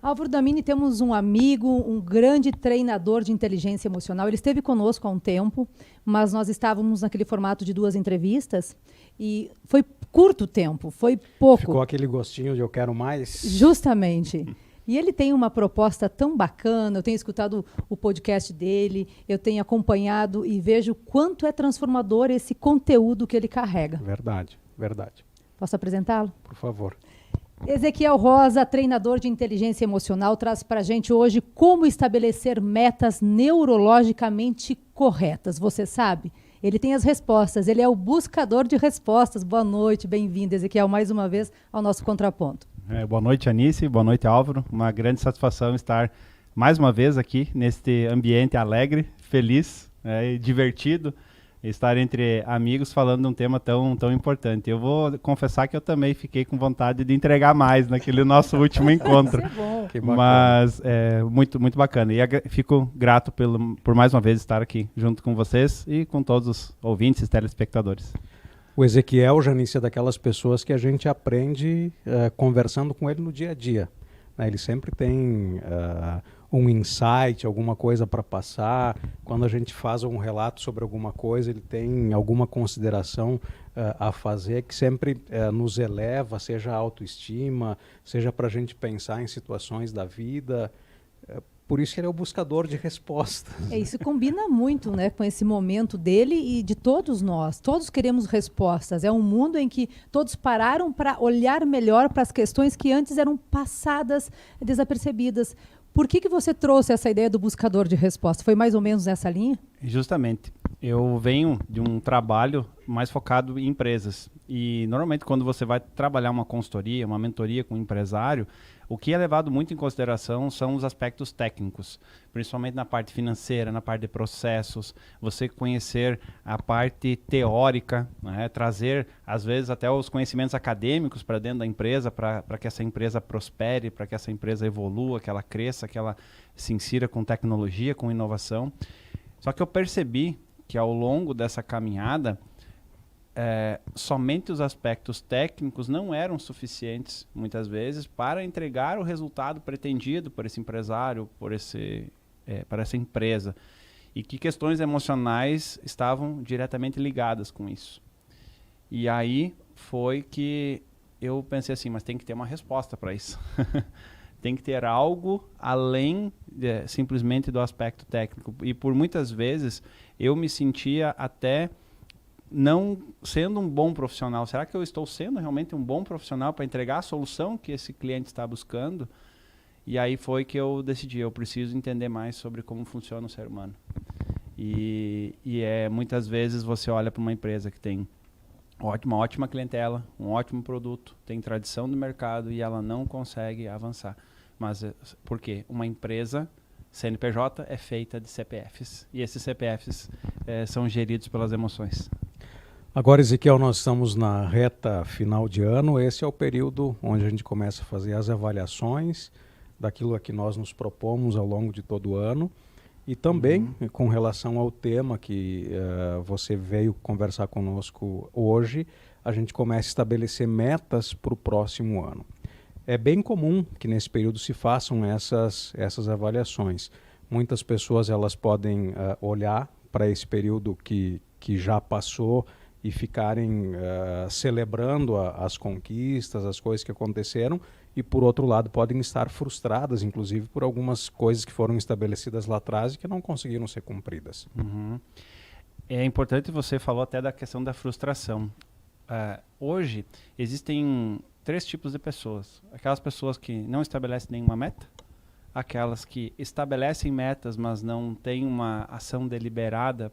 Álvaro Damini, temos um amigo, um grande treinador de inteligência emocional. Ele esteve conosco há um tempo, mas nós estávamos naquele formato de 2 entrevistas e foi curto o tempo, foi pouco. Ficou aquele gostinho de eu quero mais. Justamente. E ele tem uma proposta tão bacana, eu tenho escutado o podcast dele, eu tenho acompanhado e vejo quanto é transformador esse conteúdo que ele carrega. Verdade, verdade. Posso apresentá-lo? Por favor. Ezequiel Rosa, treinador de inteligência emocional, traz para a gente hoje como estabelecer metas neurologicamente corretas. Você sabe? Ele tem as respostas, ele é o buscador de respostas. Boa noite, bem-vindo, Ezequiel, mais uma vez ao nosso Contraponto. Boa noite, Anice, boa noite, Álvaro. Uma grande satisfação estar mais uma vez aqui neste ambiente alegre, feliz e divertido. Estar entre amigos falando de um tema tão importante. Eu vou confessar que eu também fiquei com vontade de entregar mais naquele nosso último encontro. Isso é bom. Que bacana. Mas é muito bacana. E fico grato por mais uma vez estar aqui junto com vocês e com todos os ouvintes e telespectadores. O Ezequiel, Janice, é daquelas pessoas que a gente aprende conversando com ele no dia a dia. Né? Ele sempre tem um insight, alguma coisa para passar. Quando a gente faz um relato sobre alguma coisa, ele tem alguma consideração a fazer que sempre nos eleva, seja a autoestima, seja para a gente pensar em situações da vida. Por isso ele é o buscador de respostas. Isso combina muito, né, com esse momento dele e de todos nós. Todos queremos respostas. É um mundo em que todos pararam para olhar melhor para as questões que antes eram passadas desapercebidas. Por que você trouxe essa ideia do buscador de resposta? Foi mais ou menos nessa linha? Justamente. Eu venho de um trabalho mais focado em empresas. E normalmente quando você vai trabalhar uma consultoria, uma mentoria com um empresário, o que é levado muito em consideração são os aspectos técnicos, principalmente na parte financeira, na parte de processos, você conhecer a parte teórica, né? Trazer, às vezes, até os conhecimentos acadêmicos para dentro da empresa, para que essa empresa prospere, para que essa empresa evolua, que ela cresça, que ela se insira com tecnologia, com inovação. Só que eu percebi que ao longo dessa caminhada, somente os aspectos técnicos não eram suficientes, muitas vezes, para entregar o resultado pretendido por esse empresário, para essa empresa. E que questões emocionais estavam diretamente ligadas com isso. E aí foi que eu pensei assim, mas tem que ter uma resposta para isso. Tem que ter algo além simplesmente do aspecto técnico. E por muitas vezes eu me sentia até não sendo um bom profissional. Será que eu estou sendo realmente um bom profissional para entregar a solução que esse cliente está buscando? E aí foi que eu decidi, eu preciso entender mais sobre como funciona o ser humano. E muitas vezes você olha para uma empresa que tem uma ótima clientela, um ótimo produto, tem tradição no mercado e ela não consegue avançar. Mas por quê? Uma empresa CNPJ é feita de CPFs. E esses CPFs são geridos pelas emoções. Agora, Ezequiel, nós estamos na reta final de ano. Esse é o período onde a gente começa a fazer as avaliações daquilo a que nós nos propomos ao longo de todo o ano. E também, com relação ao tema que você veio conversar conosco hoje, a gente começa a estabelecer metas para o próximo ano. É bem comum que nesse período se façam essas avaliações. Muitas pessoas elas podem olhar para esse período que já passou e ficarem celebrando as conquistas, as coisas que aconteceram, e por outro lado podem estar frustradas, inclusive, por algumas coisas que foram estabelecidas lá atrás e que não conseguiram ser cumpridas. É importante, você falou até da questão da frustração. Hoje existem 3 tipos de pessoas. Aquelas pessoas que não estabelecem nenhuma meta, aquelas que estabelecem metas, mas não têm uma ação deliberada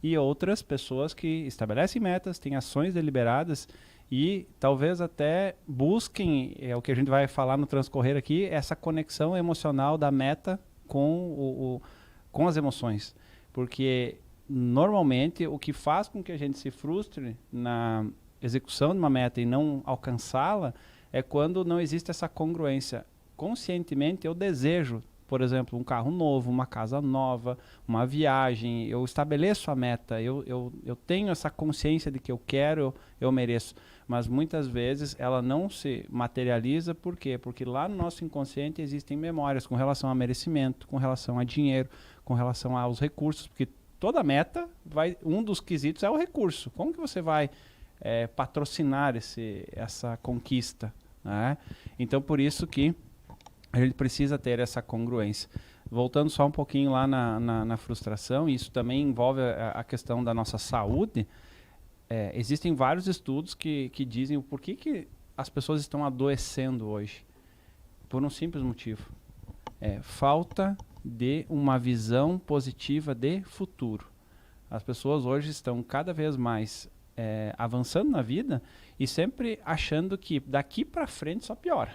e outras pessoas que estabelecem metas, têm ações deliberadas e talvez até busquem, é o que a gente vai falar no transcorrer aqui, essa conexão emocional da meta com as emoções. Porque normalmente o que faz com que a gente se frustre na execução de uma meta e não alcançá-la é quando não existe essa congruência. Conscientemente eu desejo por exemplo, um carro novo, uma casa nova, uma viagem, eu estabeleço a meta, eu tenho essa consciência de que eu quero, eu mereço. Mas muitas vezes ela não se materializa, por quê? Porque lá no nosso inconsciente existem memórias com relação a merecimento, com relação a dinheiro, com relação aos recursos, porque toda meta, um dos quesitos é o recurso. Como que você vai patrocinar essa conquista? Né? Então, por isso que a gente precisa ter essa congruência. Voltando só um pouquinho lá na frustração, isso também envolve a questão da nossa saúde. Existem vários estudos que dizem o porquê que as pessoas estão adoecendo hoje. Por um simples motivo. Falta de uma visão positiva de futuro. As pessoas hoje estão cada vez mais avançando na vida e sempre achando que daqui para frente só piora.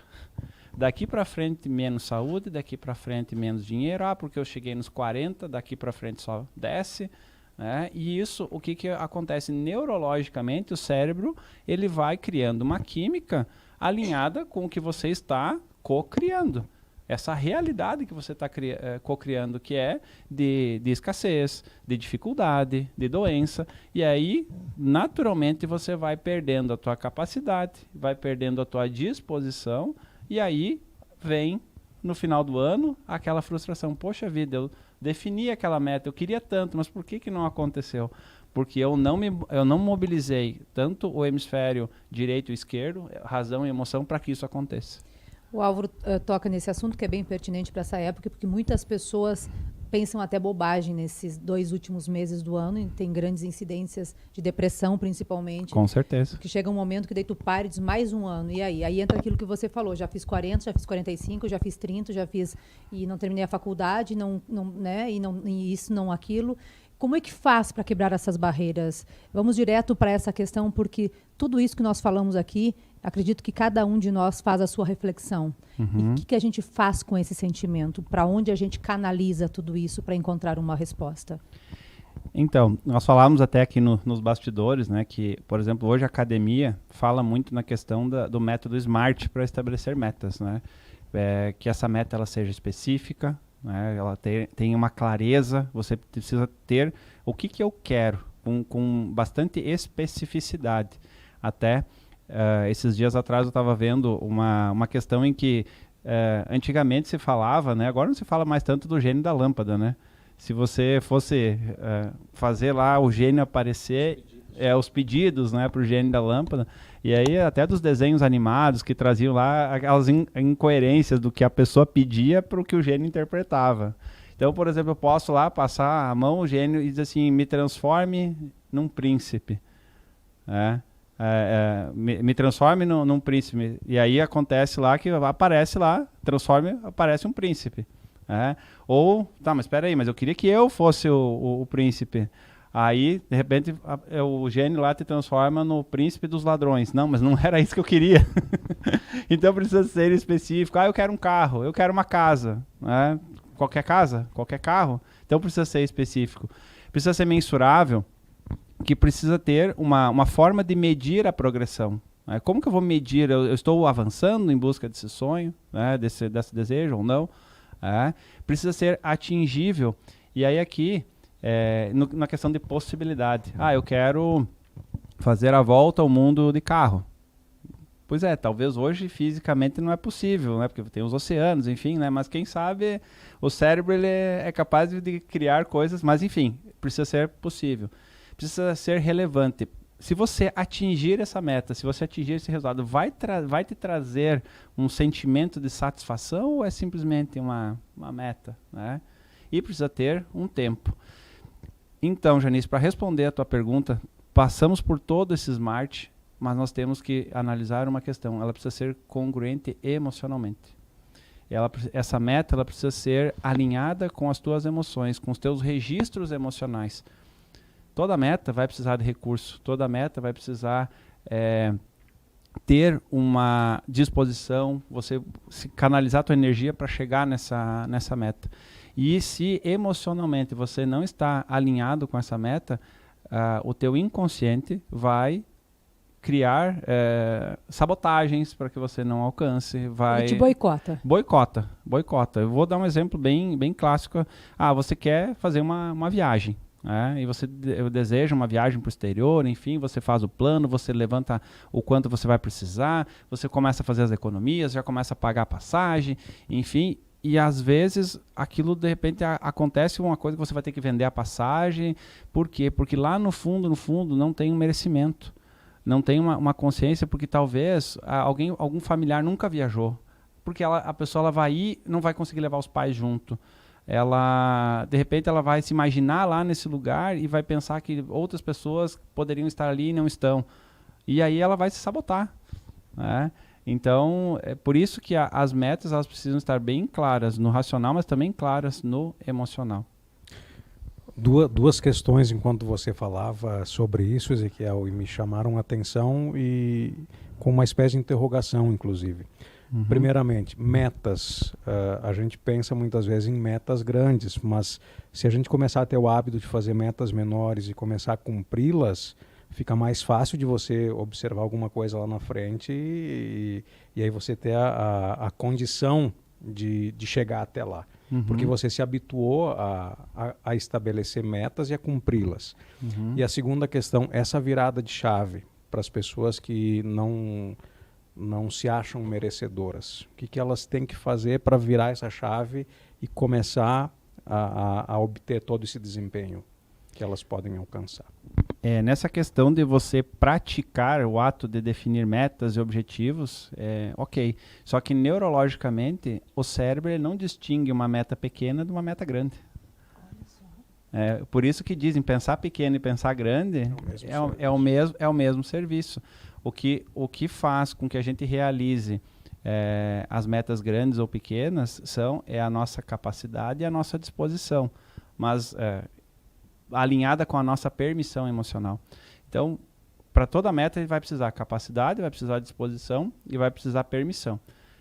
Daqui para frente menos saúde, daqui para frente menos dinheiro, porque eu cheguei nos 40, daqui para frente só desce. E isso, o que acontece neurologicamente, o cérebro ele vai criando uma química alinhada com o que você está co-criando. Essa realidade que você está co-criando, que é de escassez, de dificuldade, de doença. E aí, naturalmente, você vai perdendo a tua capacidade, vai perdendo a tua disposição. E aí vem, no final do ano, aquela frustração. Poxa vida, eu defini aquela meta, eu queria tanto, mas por que não aconteceu? Porque eu não mobilizei tanto o hemisfério direito e esquerdo, razão e emoção, para que isso aconteça. O Álvaro toca nesse assunto que é bem pertinente para essa época, porque muitas pessoas pensam até bobagem nesses 2 últimos meses do ano e tem grandes incidências de depressão, principalmente. Com certeza. Que chega um momento que daí tu para e diz mais um ano. E aí? Aí entra aquilo que você falou. Já fiz 40, já fiz 45, já fiz 30, já fiz... E não terminei a faculdade, e isso, não aquilo. Como é que faz para quebrar essas barreiras? Vamos direto para essa questão, porque tudo isso que nós falamos aqui, acredito que cada um de nós faz a sua reflexão. Uhum. E o que a gente faz com esse sentimento? Para onde a gente canaliza tudo isso para encontrar uma resposta? Então, nós falamos até aqui nos bastidores, né, que, por exemplo, hoje a academia fala muito na questão do método SMART para estabelecer metas, né? Que essa meta ela seja específica, né, ela tem uma clareza, você precisa ter o que eu quero, com bastante especificidade. Até esses dias atrás eu estava vendo uma questão em que antigamente se falava, né, agora não se fala mais tanto do gênio da lâmpada, né? Se você fosse fazer lá o gênio aparecer, os pedidos, né, para o gênio da lâmpada, e aí até dos desenhos animados que traziam lá aquelas incoerências do que a pessoa pedia para o que o gênio interpretava. Então, por exemplo, eu posso lá passar a mão o gênio e dizer assim, me transforme num príncipe. Me transforme num príncipe. E aí acontece lá que aparece lá, aparece um príncipe. Ou, tá, mas espera aí, mas eu queria que eu fosse o príncipe. Aí, de repente, o gênio lá te transforma no príncipe dos ladrões. Não, mas não era isso que eu queria. Então precisa ser específico. Eu quero um carro, eu quero uma casa. Qualquer casa, qualquer carro. Então precisa ser específico. Precisa ser mensurável, que precisa ter uma forma de medir a progressão. Como que eu vou medir? Eu estou avançando em busca desse sonho, desse desejo ou não? Precisa ser atingível. E aí aqui, na questão de possibilidade. Eu quero fazer a volta ao mundo de carro. Pois talvez hoje fisicamente não é possível, né? Porque tem os oceanos, enfim, né? Mas quem sabe o cérebro ele é capaz de criar coisas, mas enfim, precisa ser possível. Precisa ser relevante. Se você atingir essa meta, se você atingir esse resultado, vai te trazer um sentimento de satisfação ou é simplesmente uma meta, né? E precisa ter um tempo. Então, Janice, para responder a tua pergunta, passamos por todo esse SMART, mas nós temos que analisar uma questão. Ela precisa ser congruente emocionalmente. Essa meta ela precisa ser alinhada com as tuas emoções, com os teus registros emocionais. Toda meta vai precisar de recurso, toda meta vai precisar ter uma disposição, você canalizar a tua energia para chegar nessa meta. E se emocionalmente você não está alinhado com essa meta, o teu inconsciente vai criar sabotagens para que você não alcance. E te boicota. Boicota. Eu vou dar um exemplo bem clássico. Você quer fazer uma viagem. E você deseja uma viagem para o exterior, enfim, você faz o plano, você levanta o quanto você vai precisar, você começa a fazer as economias, já começa a pagar a passagem, enfim, e às vezes aquilo de repente acontece uma coisa que você vai ter que vender a passagem. Por quê? Porque lá no fundo não tem um merecimento, não tem uma consciência, porque talvez algum familiar nunca viajou, porque a pessoa ela vai ir, não vai conseguir levar os pais junto. De repente ela vai se imaginar lá nesse lugar e vai pensar que outras pessoas poderiam estar ali e não estão. E aí ela vai se sabotar, né? Então, é por isso que as metas elas precisam estar bem claras no racional, mas também claras no emocional. Duas questões enquanto você falava sobre isso, Ezequiel, e me chamaram a atenção e com uma espécie de interrogação, inclusive. Primeiramente, metas. A gente pensa muitas vezes em metas grandes, mas se a gente começar a ter o hábito de fazer metas menores e começar a cumpri-las, fica mais fácil de você observar alguma coisa lá na frente e aí você ter a condição de chegar até lá. Porque você se habituou a estabelecer metas e a cumpri-las. E a segunda questão, essa virada de chave para as pessoas que não se acham merecedoras. O que elas têm que fazer para virar essa chave e começar a obter todo esse desempenho que elas podem alcançar? Nessa questão de você praticar o ato de definir metas e objetivos, ok. Só que neurologicamente, o cérebro ele não distingue uma meta pequena de uma meta grande. Por isso que dizem pensar pequeno e pensar grande é o mesmo serviço. O que faz com que a gente realize as metas grandes ou pequenas é a nossa capacidade e a nossa disposição, mas alinhada com a nossa permissão emocional. Então, para toda meta, ele vai precisar capacidade, vai precisar disposição e vai precisar permissão.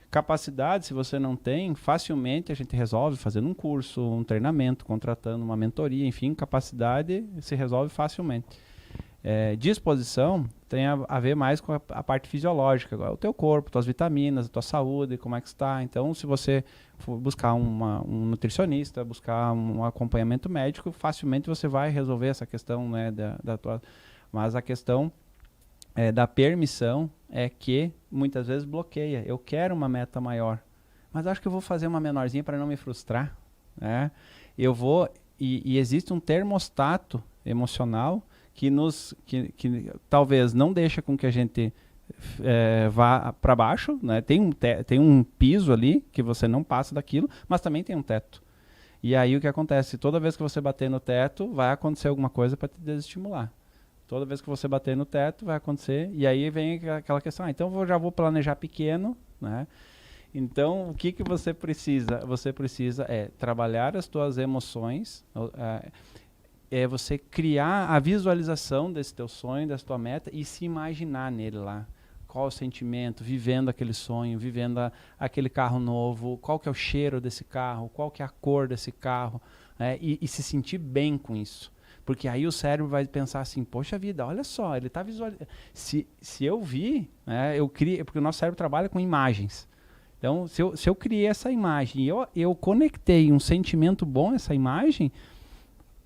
Capacidade, se você não tem, facilmente a gente resolve fazendo um curso, um treinamento, contratando uma mentoria, enfim, capacidade se resolve facilmente. Disposição tem a ver mais com a parte fisiológica, o teu corpo, tuas vitaminas, a tua saúde, como é que está. Então, se você for buscar um nutricionista, buscar um acompanhamento médico, facilmente você vai resolver essa questão, né, da tua... Mas a questão da permissão é que muitas vezes bloqueia. Eu quero uma meta maior, mas acho que eu vou fazer uma menorzinha para não me frustrar, né? E existe um termostato emocional que talvez não deixa com que a gente vá para baixo, né? Tem um piso ali que você não passa daquilo, mas também tem um teto. E aí o que acontece? Toda vez que você bater no teto, vai acontecer alguma coisa para te desestimular. Toda vez que você bater no teto, vai acontecer. E aí vem aquela questão, então eu já vou planejar pequeno, né? Então, o que você precisa? Você precisa trabalhar as tuas emoções, você criar a visualização desse teu sonho, dessa tua meta e se imaginar nele lá. Qual o sentimento, vivendo aquele sonho, vivendo aquele carro novo, qual que é o cheiro desse carro, qual que é a cor desse carro, e se sentir bem com isso. Porque aí o cérebro vai pensar assim, poxa vida, olha só, ele está visualizando. Se eu vi, eu criei, porque o nosso cérebro trabalha com imagens. Então, se eu criei essa imagem e eu conectei um sentimento bom a essa imagem,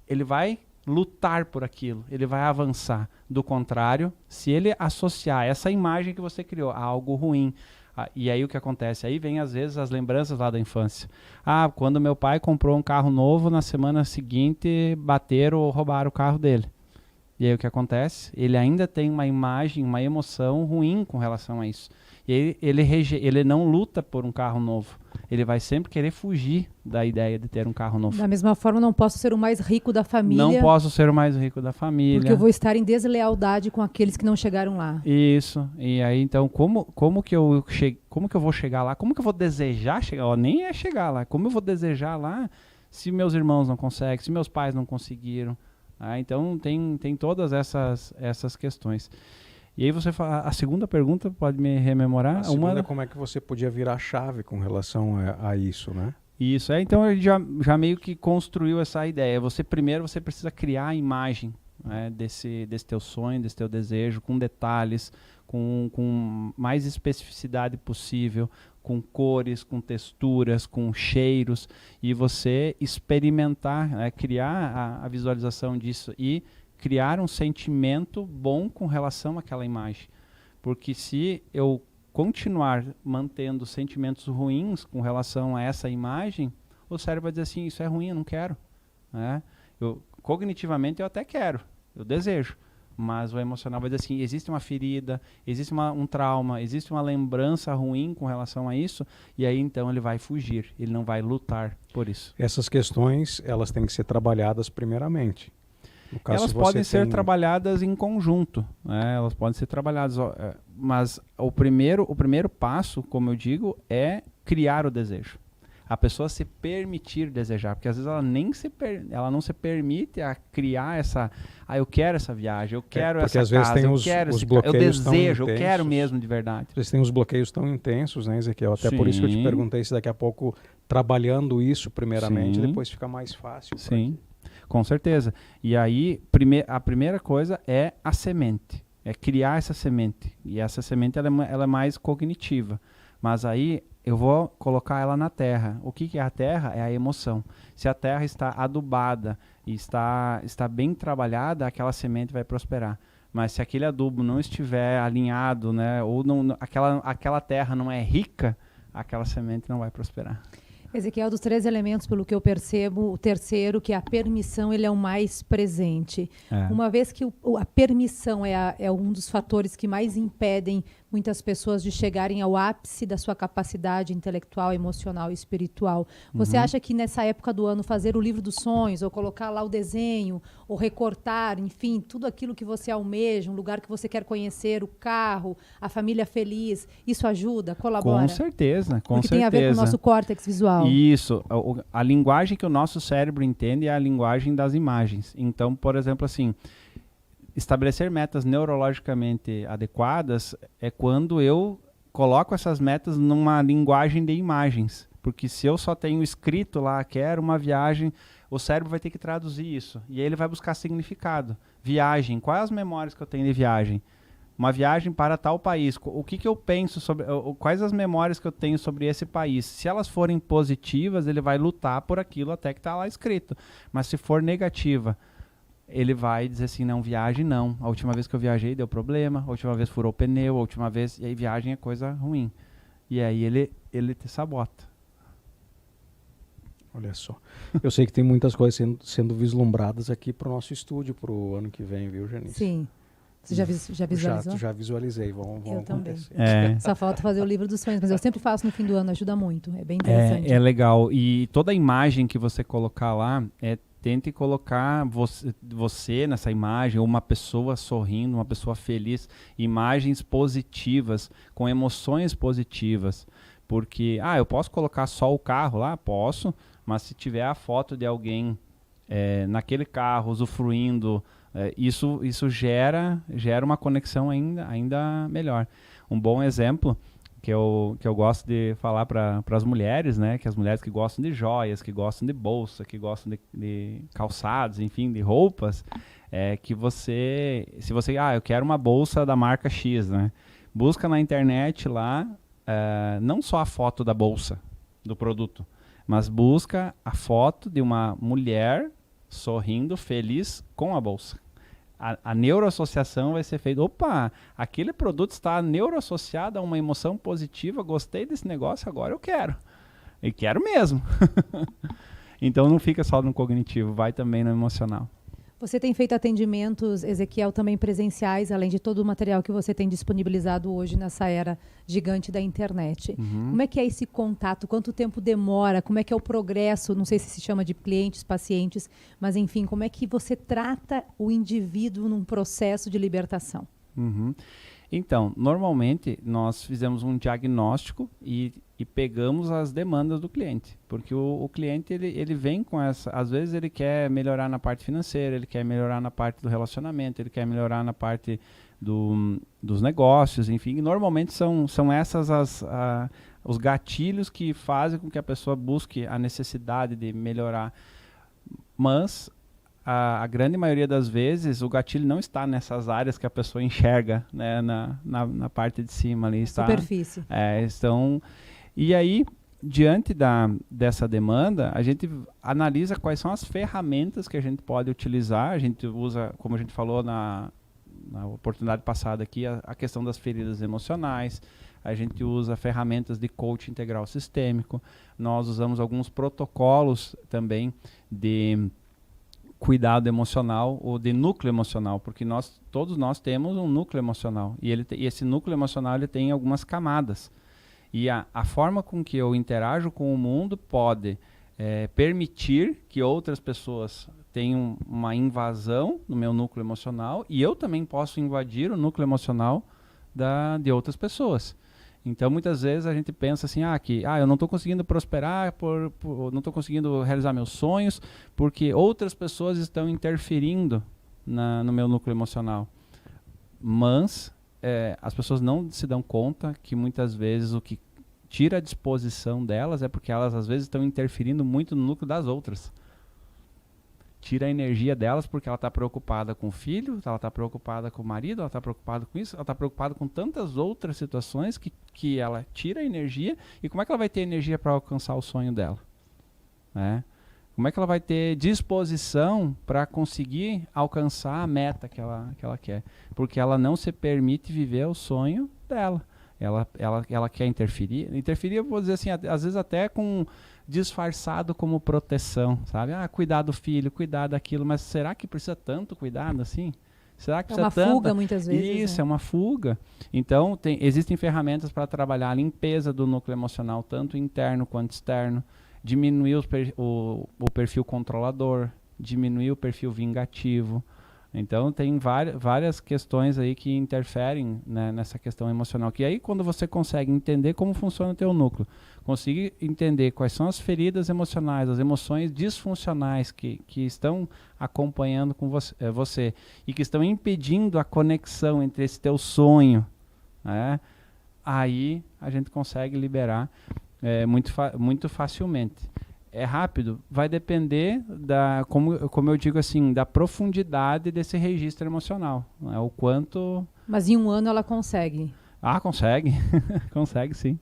ele vai lutar por aquilo, ele vai avançar. Do contrário, se ele associar essa imagem que você criou a algo ruim, e aí o que acontece? Aí vem às vezes as lembranças lá da infância. Quando meu pai comprou um carro novo, na semana seguinte bateram ou roubaram o carro dele. E aí o que acontece? Ele ainda tem uma imagem, uma emoção ruim com relação a isso. E ele não luta por um carro novo. Ele vai sempre querer fugir da ideia de ter um carro novo. Da mesma forma, não posso ser o mais rico da família. Não posso ser o mais rico da família. Porque eu vou estar em deslealdade com aqueles que não chegaram lá. Isso. E aí, então, como que eu vou chegar lá? Como que eu vou desejar chegar lá? Nem é chegar lá. Como eu vou desejar lá se meus irmãos não conseguem, se meus pais não conseguiram? Então, tem todas essas questões. E aí você fala, a segunda pergunta, pode me rememorar? A segunda é como é que você podia virar chave com relação a isso, né? Isso, então a gente já meio que construiu essa ideia. Primeiro você precisa criar a imagem né, desse teu sonho, desse teu desejo, com detalhes, com mais especificidade possível, com cores, com texturas, com cheiros, e você experimentar, né, criar a visualização disso e criar um sentimento bom com relação àquela imagem. Porque se eu continuar mantendo sentimentos ruins com relação a essa imagem, o cérebro vai dizer assim, isso é ruim, eu não quero. Né? Cognitivamente eu até quero, eu desejo, mas o emocional vai dizer assim, existe uma ferida, existe um trauma, existe uma lembrança ruim com relação a isso, e aí então ele vai fugir, ele não vai lutar por isso. Essas questões, elas têm que ser trabalhadas primeiramente. No caso, elas podem ser trabalhadas em conjunto, né? Elas podem ser trabalhadas, mas o primeiro passo, como eu digo, é criar o desejo. A pessoa se permitir desejar, porque às vezes ela não se permite a criar essa, eu quero essa viagem, eu quero essa às vezes casa, tem eu quero os bloqueios, eu desejo, eu quero mesmo de verdade. Às vezes tem os bloqueios tão intensos, né, Ezequiel? Até por isso que eu te perguntei se daqui a pouco, trabalhando isso primeiramente, depois fica mais fácil. Sim. Com certeza. E aí, a primeira coisa é a semente. É criar essa semente. E essa semente ela é mais cognitiva. Mas aí eu vou colocar ela na terra. O que é a terra? É a emoção. Se a terra está adubada e está bem trabalhada, aquela semente vai prosperar. Mas se aquele adubo não estiver alinhado, né, ou aquela terra não é rica, aquela semente não vai prosperar. Ezequiel, dos 3 elementos, pelo que eu percebo, o terceiro, que é a permissão, ele é o mais presente. Uma vez que a permissão é um dos fatores que mais impedem muitas pessoas de chegarem ao ápice da sua capacidade intelectual, emocional e espiritual. Você acha que nessa época do ano fazer o livro dos sonhos, ou colocar lá o desenho, ou recortar, enfim, tudo aquilo que você almeja, um lugar que você quer conhecer, o carro, a família feliz, isso ajuda, colabora? Com certeza, com certeza. Porque tem a ver com o nosso córtex visual. Isso, a linguagem que o nosso cérebro entende é a linguagem das imagens. Então, por exemplo, assim, estabelecer metas neurologicamente adequadas é quando eu coloco essas metas numa linguagem de imagens. Porque se eu só tenho escrito lá, quero uma viagem, o cérebro vai ter que traduzir isso. E aí ele vai buscar significado. Viagem, quais as memórias que eu tenho de viagem? Uma viagem para tal país. O que eu penso sobre... Quais as memórias que eu tenho sobre esse país? Se elas forem positivas, ele vai lutar por aquilo até que está lá escrito. Mas se for negativa, ele vai dizer assim, não, viagem não. A última vez que eu viajei deu problema, a última vez furou o pneu, a última vez... E aí viagem é coisa ruim. E aí ele te sabota. Olha só. Eu sei que tem muitas coisas sendo vislumbradas aqui para o nosso estúdio para o ano que vem, viu, Janice? Sim. Você já visualizou? Já visualizei, vão eu acontecer. Também. Só falta fazer o livro dos sonhos, mas eu sempre faço no fim do ano, ajuda muito, é bem interessante. É legal, e toda a imagem que você colocar lá, tente colocar você nessa imagem, ou uma pessoa sorrindo, uma pessoa feliz, imagens positivas, com emoções positivas, porque, eu posso colocar só o carro lá? Posso, mas se tiver a foto de alguém naquele carro, usufruindo, isso gera uma conexão ainda melhor. Um bom exemplo que eu gosto de falar para as mulheres, né, que as mulheres que gostam de joias, que gostam de bolsa, que gostam de calçados, enfim, de roupas, que se você, eu quero uma bolsa da marca X, né, busca na internet lá, não só a foto da bolsa, do produto, mas busca a foto de uma mulher sorrindo, feliz com a bolsa. A neuroassociação vai ser feita. Opa, aquele produto está neuroassociado a uma emoção positiva, gostei desse negócio, agora eu quero. E quero mesmo. Então não fica só no cognitivo, vai também no emocional. Você tem feito atendimentos, Ezequiel, também presenciais, além de todo o material que você tem disponibilizado hoje nessa era gigante da internet. Como é que é esse contato? Quanto tempo demora? Como é que é o progresso? Não sei se chama de clientes, pacientes, mas enfim, como é que você trata o indivíduo num processo de libertação? Então, normalmente nós fizemos um diagnóstico e pegamos as demandas do cliente, porque o cliente ele vem com essa, às vezes ele quer melhorar na parte financeira, ele quer melhorar na parte do relacionamento, ele quer melhorar na parte dos negócios, enfim, normalmente são essas os gatilhos que fazem com que a pessoa busque a necessidade de melhorar, mas a grande maioria das vezes o gatilho não está nessas áreas que a pessoa enxerga, né, na parte de cima ali. Está, superfície. Estão... E aí, diante dessa demanda, a gente analisa quais são as ferramentas que a gente pode utilizar. A gente usa, como a gente falou na oportunidade passada aqui, a questão das feridas emocionais. A gente usa ferramentas de coaching integral sistêmico. Nós usamos alguns protocolos também de cuidado emocional ou de núcleo emocional, porque todos nós temos um núcleo emocional. E esse núcleo emocional ele tem algumas camadas. E a forma com que eu interajo com o mundo pode permitir que outras pessoas tenham uma invasão no meu núcleo emocional, e eu também posso invadir o núcleo emocional de outras pessoas. Então, muitas vezes a gente pensa assim, eu não estou conseguindo prosperar, não estou conseguindo realizar meus sonhos, porque outras pessoas estão interferindo no meu núcleo emocional. Mas as pessoas não se dão conta que muitas vezes o que tira a disposição delas é porque elas às vezes estão interferindo muito no núcleo das outras. Tira a energia delas porque ela está preocupada com o filho, ela está preocupada com o marido, ela está preocupada com isso, ela está preocupada com tantas outras situações que ela tira a energia. E como é que ela vai ter energia para alcançar o sonho dela? Como é que ela vai ter disposição para conseguir alcançar a meta que ela quer? Porque ela não se permite viver o sonho dela. Ela quer interferir. Interferir, eu vou dizer assim, às vezes até com disfarçado como proteção, sabe? Cuidar do filho, cuidar daquilo, mas será que precisa tanto cuidado assim? Será que precisa uma fuga muitas vezes. Isso, é uma fuga. Então, existem ferramentas para trabalhar a limpeza do núcleo emocional, tanto interno quanto externo, diminuir o perfil controlador, diminuir o perfil vingativo. Então, tem várias questões aí que interferem, né, nessa questão emocional. Que aí, quando você consegue entender como funciona o teu núcleo, conseguir entender quais são as feridas emocionais, as emoções disfuncionais que estão acompanhando com você e que estão impedindo a conexão entre esse teu sonho, né, aí a gente consegue liberar muito facilmente. É rápido? Vai depender como eu digo assim, da profundidade desse registro emocional, né? O quanto... Mas em um ano ela consegue? Consegue. Consegue, sim.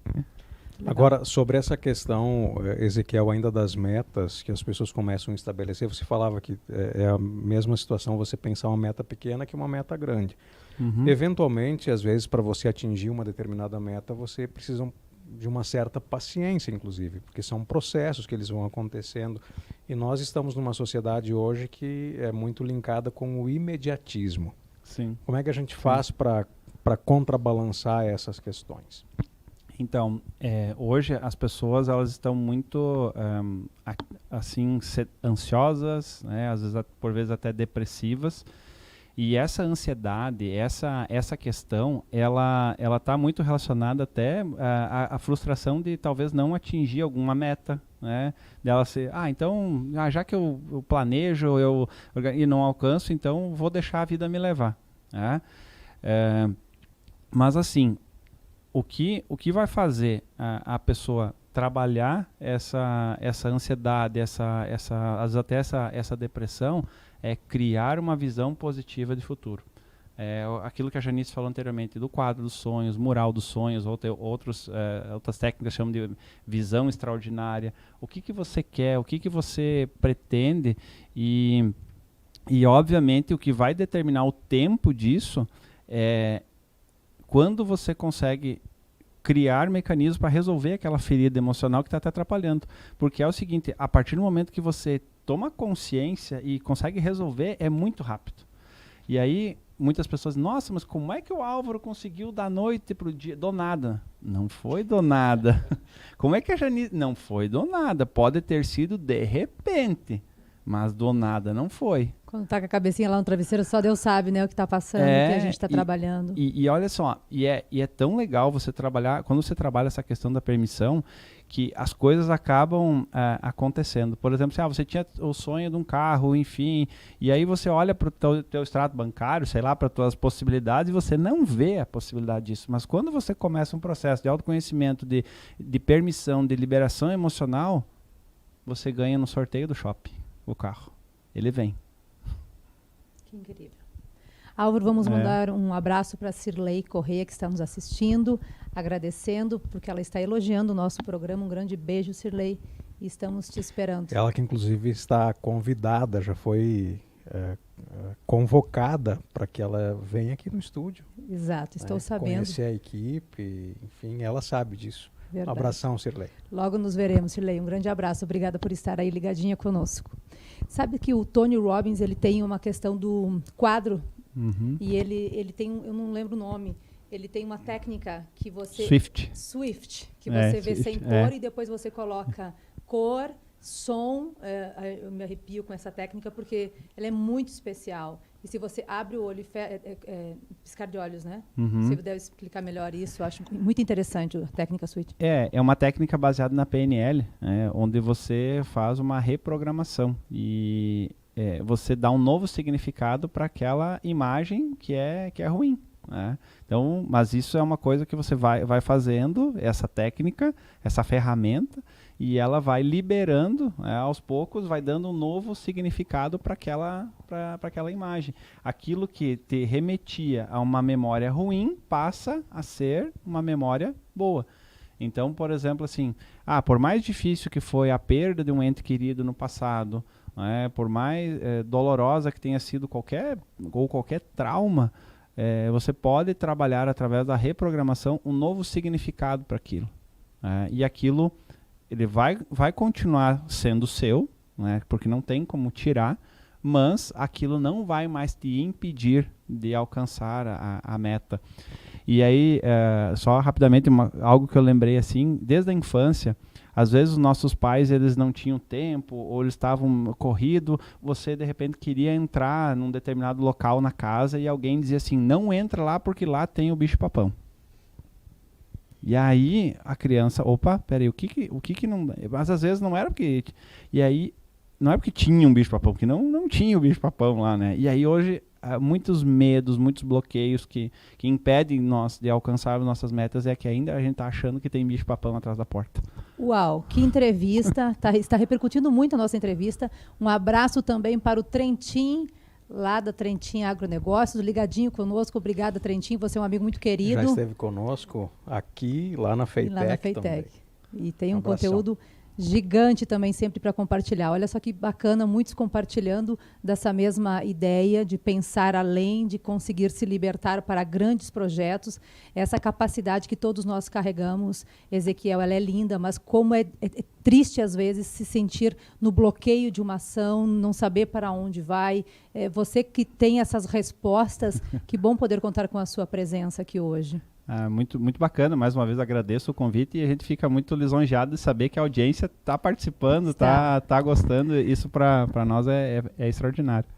Legal. Agora, sobre essa questão, Ezequiel, ainda das metas que as pessoas começam a estabelecer, você falava que é a mesma situação você pensar uma meta pequena que uma meta grande. Uhum. Eventualmente, às vezes, para você atingir uma determinada meta, você precisa de uma certa paciência, inclusive, porque são processos que eles vão acontecendo. E nós estamos numa sociedade hoje que é muito linkada com o imediatismo. Sim. Como é que a gente faz para contrabalançar essas questões? Então, hoje as pessoas elas estão muito assim ansiosas, né? Às vezes por vezes até depressivas. E essa ansiedade, essa questão, ela está muito relacionada até à frustração de talvez não atingir alguma meta, né? Dela ser, então, já que eu planejo e não alcanço, então vou deixar a vida me levar, né? Mas assim, o que vai fazer a pessoa trabalhar essa ansiedade, às vezes até essa depressão, é criar uma visão positiva de futuro. Aquilo que a Janice falou anteriormente, do quadro dos sonhos, mural dos sonhos, outras técnicas chamam de visão extraordinária. O que você quer, o que você pretende e obviamente o que vai determinar o tempo disso é quando você consegue criar mecanismos para resolver aquela ferida emocional que está te atrapalhando. Porque é o seguinte, a partir do momento que você toma consciência e consegue resolver, é muito rápido. E aí, muitas pessoas, nossa, mas como é que o Álvaro conseguiu da noite para o dia? Do nada. Não foi do nada. Como é que a Janice... Não foi do nada. Pode ter sido de repente, mas do nada não foi. Quando tá com a cabecinha lá no travesseiro, só Deus sabe, né, o que tá passando, o que a gente tá trabalhando. E olha só, e é tão legal você trabalhar, quando você trabalha essa questão da permissão, que as coisas acabam acontecendo. Por exemplo, você tinha o sonho de um carro, enfim, e aí você olha para o teu extrato bancário, sei lá, para as tuas possibilidades, e você não vê a possibilidade disso. Mas quando você começa um processo de autoconhecimento, de permissão, de liberação emocional, você ganha no sorteio do shopping o carro. Ele vem. Que incrível. Álvaro, vamos mandar um abraço para a Cirlei Correia, que está nos assistindo, agradecendo, porque ela está elogiando o nosso programa. Um grande beijo, Cirlei, e estamos te esperando. Ela que, inclusive, está convidada, já foi convocada para que ela venha aqui no estúdio. Exato, estou sabendo. Conhecer a equipe, enfim, ela sabe disso. Verdade. Um abração, Cirlei. Logo nos veremos, Cirlei. Um grande abraço. Obrigada por estar aí ligadinha conosco. Sabe que o Tony Robbins, ele tem uma questão do quadro, e ele tem, eu não lembro o nome, ele tem uma técnica que você... Swift, que você vê sem cor e depois você coloca cor, som. Eu me arrepio com essa técnica porque ela é muito especial. E se você abre o olho e piscar de olhos, né? Você deve explicar melhor isso. Eu acho muito interessante a técnica Swift. É uma técnica baseada na PNL, onde você faz uma reprogramação e você dá um novo significado para aquela imagem que é ruim. Então, mas isso é uma coisa que você vai fazendo, essa técnica, essa ferramenta, e ela vai liberando, aos poucos, vai dando um novo significado para aquela imagem. Aquilo que te remetia a uma memória ruim passa a ser uma memória boa. Então, por exemplo, assim, por mais difícil que foi a perda de um ente querido no passado, por mais dolorosa que tenha sido qualquer trauma, você pode trabalhar através da reprogramação um novo significado para aquilo. E aquilo ele vai continuar sendo seu, porque não tem como tirar, mas aquilo não vai mais te impedir de alcançar a meta. E aí, só rapidamente, algo que eu lembrei assim, desde a infância, às vezes os nossos pais eles não tinham tempo, ou eles estavam corridos, você de repente queria entrar num determinado local na casa e alguém dizia assim, não entra lá porque lá tem o bicho-papão. E aí a criança, opa, peraí, o que não... Mas às vezes não era porque... E aí, não é porque tinha um bicho-papão, porque não tinha o bicho-papão lá, né? E aí hoje, muitos medos, muitos bloqueios que impedem nós de alcançar nossas metas é que ainda a gente está achando que tem bicho-papão atrás da porta. Uau, que entrevista, está repercutindo muito a nossa entrevista. Um abraço também para o Trentin, lá da Trentin Agronegócios, ligadinho conosco. Obrigada, Trentin, você é um amigo muito querido. Já esteve conosco aqui, lá na Feitec também. E tem um conteúdo gigante também sempre para compartilhar. Olha só que bacana, muitos compartilhando dessa mesma ideia de pensar além, de conseguir se libertar para grandes projetos. Essa capacidade que todos nós carregamos, Ezequiel, ela é linda, mas como é triste às vezes se sentir no bloqueio de uma ação, não saber para onde vai. Você que tem essas respostas, que bom poder contar com a sua presença aqui hoje. Muito, muito bacana, mais uma vez agradeço o convite e a gente fica muito lisonjeado de saber que a audiência está participando, está gostando, isso para nós é extraordinário.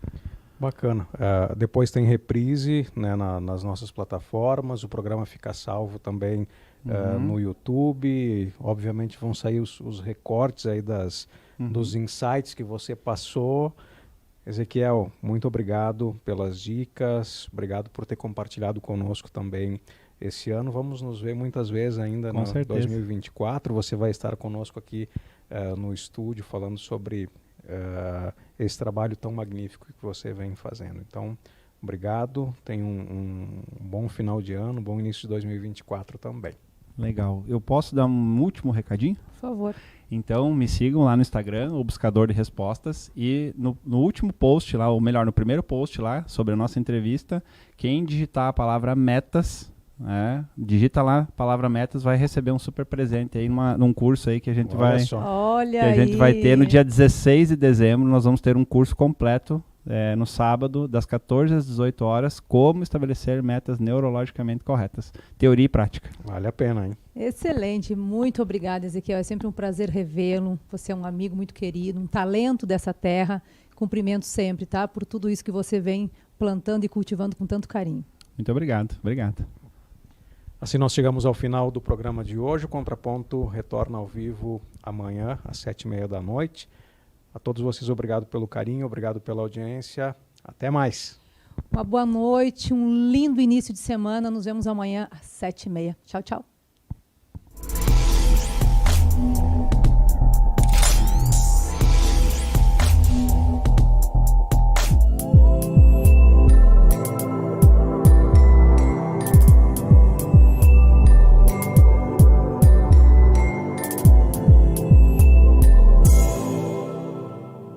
Bacana. Depois tem reprise, né, nas nossas plataformas, o programa fica salvo também no YouTube, obviamente vão sair os recortes aí dos insights que você passou. Ezequiel, muito obrigado pelas dicas, obrigado por ter compartilhado conosco também esse ano. Vamos nos ver muitas vezes ainda no 2024. Você vai estar conosco aqui no estúdio falando sobre esse trabalho tão magnífico que você vem fazendo. Então, obrigado. Tenha um bom final de ano, um bom início de 2024 também. Legal. Eu posso dar um último recadinho? Por favor. Então, me sigam lá no Instagram, o Buscador de Respostas, e no último post lá, ou melhor, no primeiro post lá, sobre a nossa entrevista, quem digitar a palavra metas, digita lá a palavra metas, vai receber um super presente aí num curso aí que a gente vai ter no dia 16 de dezembro. Nós vamos ter um curso completo no sábado, das 14 às 18 horas, como estabelecer metas neurologicamente corretas. Teoria e prática. Vale a pena, hein? Excelente, muito obrigada, Ezequiel. É sempre um prazer revê-lo. Você é um amigo muito querido, um talento dessa terra. Cumprimento sempre, tá? Por tudo isso que você vem plantando e cultivando com tanto carinho. Muito obrigado. Obrigado. Assim nós chegamos ao final do programa de hoje. O Contraponto retorna ao vivo amanhã, às 7h30 da noite. A todos vocês, obrigado pelo carinho, obrigado pela audiência. Até mais. Uma boa noite, um lindo início de semana. Nos vemos amanhã às 7h30. Tchau, tchau.